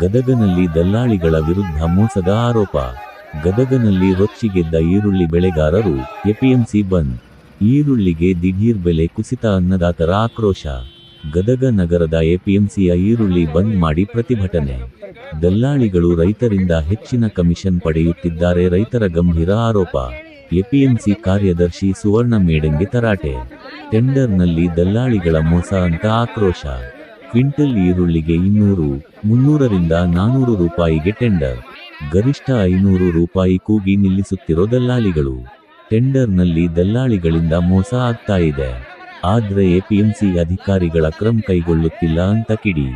ಗದಗನಲ್ಲಿ ದಲ್ಲಾಳಿಗಳ ವಿರುದ್ಧ ಮೋಸದ ಆರೋಪ. ಗದಗನಲ್ಲಿ ರೊಚ್ಚಿಗೆದ್ದ ಈರುಳ್ಳಿ ಬೆಳೆಗಾರರು, ಎಪಿಎಂಸಿ ಬಂದ್. ಈರುಳ್ಳಿಗೆ ದಿಢೀರ್ ಬೆಲೆ ಕುಸಿತ, ಅನ್ನದಾತರ ಆಕ್ರೋಶ. ಗದಗ ನಗರದ ಎಪಿಎಂಸಿಯ ಈರುಳ್ಳಿ ಬಂದ್ ಮಾಡಿ ಪ್ರತಿಭಟನೆ. ದಲ್ಲಾಳಿಗಳು ರೈತರಿಂದ ಹೆಚ್ಚಿನ ಕಮಿಷನ್ ಪಡೆಯುತ್ತಿದ್ದಾರೆ, ರೈತರ ಗಂಭೀರ ಆರೋಪ. ಎಪಿಎಂಸಿ ಕಾರ್ಯದರ್ಶಿ ಸುವರ್ಣ ಮೇಡಂಗೆ ತರಾಟೆ. ಟೆಂಡರ್ನಲ್ಲಿ ದಲ್ಲಾಳಿಗಳ ಮೋಸ ಅಂತ ಆಕ್ರೋಶ. ಕ್ವಿಂಟಲ್ ಈರುಳ್ಳಿಗೆ 200, 300ರಿಂದ 400 ರೂಪಾಯಿಗೆ ಟೆಂಡರ್. ಗರಿಷ್ಠ 500 ರೂಪಾಯಿ ಕೂಗಿ ನಿಲ್ಲಿಸುತ್ತಿರೋ ದಲ್ಲಾಳಿಗಳು. ಟೆಂಡರ್ನಲ್ಲಿ ದಲ್ಲಾಳಿಗಳಿಂದ ಮೋಸ ಆಗ್ತಾ ಇದೆ. ಆದ್ರೆ ಎಪಿಎಂಸಿ ಅಧಿಕಾರಿಗಳ ಕ್ರಮ ಕೈಗೊಳ್ಳುತ್ತಿಲ್ಲ ಅಂತ ಕಿಡಿ.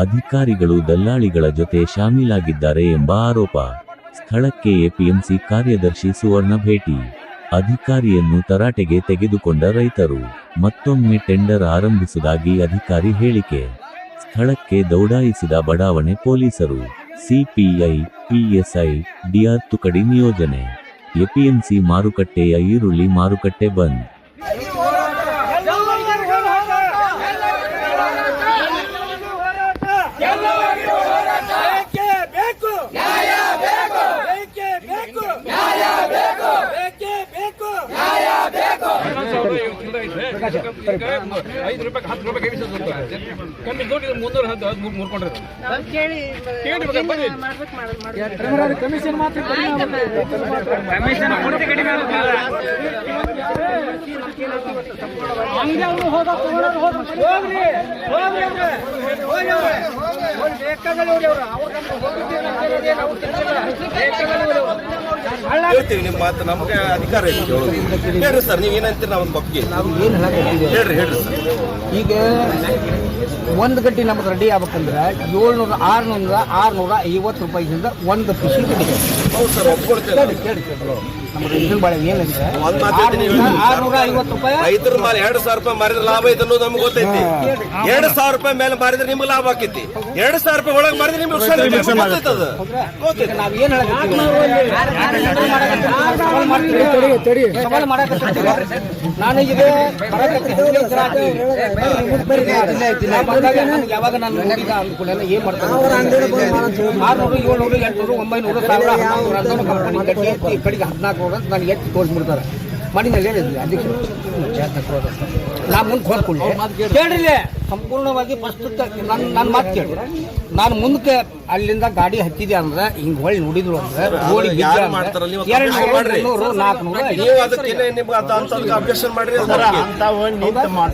ಅಧಿಕಾರಿಗಳು ದಲ್ಲಾಳಿಗಳ ಜೊತೆ ಶಾಮೀಲಾಗಿದ್ದಾರೆ ಎಂಬ ಆರೋಪ. ಸ್ಥಳಕ್ಕೆ ಎಪಿಎಂಸಿ ಕಾರ್ಯದರ್ಶಿ ಸುವರ್ಣ ಭೇಟಿ. ಅಧಿಕಾರಿಯನ್ನು ತರಾಟೆಗೆ ತೆಗೆದುಕೊಂಡ ರೈತರು. ಮತ್ತೊಮ್ಮೆ ಟೆಂಡರ್ ಆರಂಭಿಸುವುದಾಗಿ ಅಧಿಕಾರಿ ಹೇಳಿಕೆ. ಸ್ಥಳಕ್ಕೆ ದೌಡಾಯಿಸಿದ ಬಡಾವಣೆ ಪೊಲೀಸರು. ಸಿಪಿಐ, ಪಿಎಸ್ಐ, ಡಿಆರ್ ತುಕಡಿ ನಿಯೋಜನೆ. ಎಪಿಎಂಸಿ ಮಾರುಕಟ್ಟೆಯ ಈರುಳ್ಳಿ ಮಾರುಕಟ್ಟೆ ಬಂದ್. ಹೇಳ್ತೀವಿ ನಿಮ್ಮ ಮಾತು, ನಮ್ಗೆ ಅಧಿಕಾರ ಐತಿ. ಹೇಳ್ರಿ ಸರ್, ನೀವು ಏನಂತೀರಿ ನಾವು ಬಗ್ಗೆ ಹೇಳ್ರಿ ಸರ್. ಈಗ ಒಂದು ಗಡ್ಡಿ ನಮ್ಗೆ ರೆಡಿ ಆಗ್ಬೇಕಂದ್ರೆ 700, 650 ರೂಪಾಯಿಯಿಂದ ಒಂದು ಪಿಸಿ ಕಟ್ಟಿದೆ. ಹೌದು ಸರ್, ಒಪ್ಕೊಳ್ತೇವೆ. ನಮ್ಮ ರೈತರ ಬಾಳೆ ಏನಂದ್ರೆ ಒಂದ್ ಮಾತಾಡ್ತೀನಿ, 650 ರೂಪಾಯಿ ರೈತರ ಮೇಲೆ 2,000 ರೂಪಾಯಿ ಮಾರಿದ್ರೆ ಲಾಭ ಐತೆ ಅನ್ನೋದು ನಮ್ಗೆ ಗೊತ್ತೈತಿ. 2,000 ರೂಪಾಯಿ ಮೇಲೆ ಮಾರಿದ್ರೆ ನಿಮ್ಗೆ ಲಾಭ ಆಕೈತಿ. 2,000 ರೂಪಾಯಿ ಒಳಗೆ ಮಾರಿದ್ರೆ ನಿಮ್ಗೆ ಗೊತ್ತೈತೆ. ನಾವ್ ಏನ್ ಸವಾಲ್ ಮಾಡಕತ್ತೀವಿ. ನಾನು ಈಗ ಯಾವಾಗ ನಾನು ನೋಡಿದ ಅಂದ್ಕೊಳ್ಳೆಲ್ಲ ಏನ್ ಮಾಡ್ತಾರೆ, 600, 700, 800, 900, 1000, 1100 ಕಡೆಗೆ 14 ಅಂತ ನನಗೆ ಎತ್ತಿ ತೋರಿಸ್ಬಿಡ್ತಾರೆ. ಮಣ್ಣಿನಲ್ಲಿ ಹೇಳಿದ್ವಿ ಅಧ್ಯಕ್ಷರು, ನಾ ಮುಂದೆ ಹೊಂದ್ಕೊಳ್ಳಿ ಕೇಳಿಲ್ಲ. ಸಂಪೂರ್ಣವಾಗಿ ಫಸ್ಟ್ ನನ್ನ ಮಾತು ಕೇಳಿ. ನಾನು ಮುಂದಕ್ಕೆ ಅಲ್ಲಿಂದ ಗಾಡಿ ಹತ್ತಿದೆ ಅಂದ್ರೆ ಹಿಂಗೆ ಹೊಳ್ಳಿ ನೋಡಿದ್ರು ಅಂದ್ರೆ ಗೋಡಿ 200, 400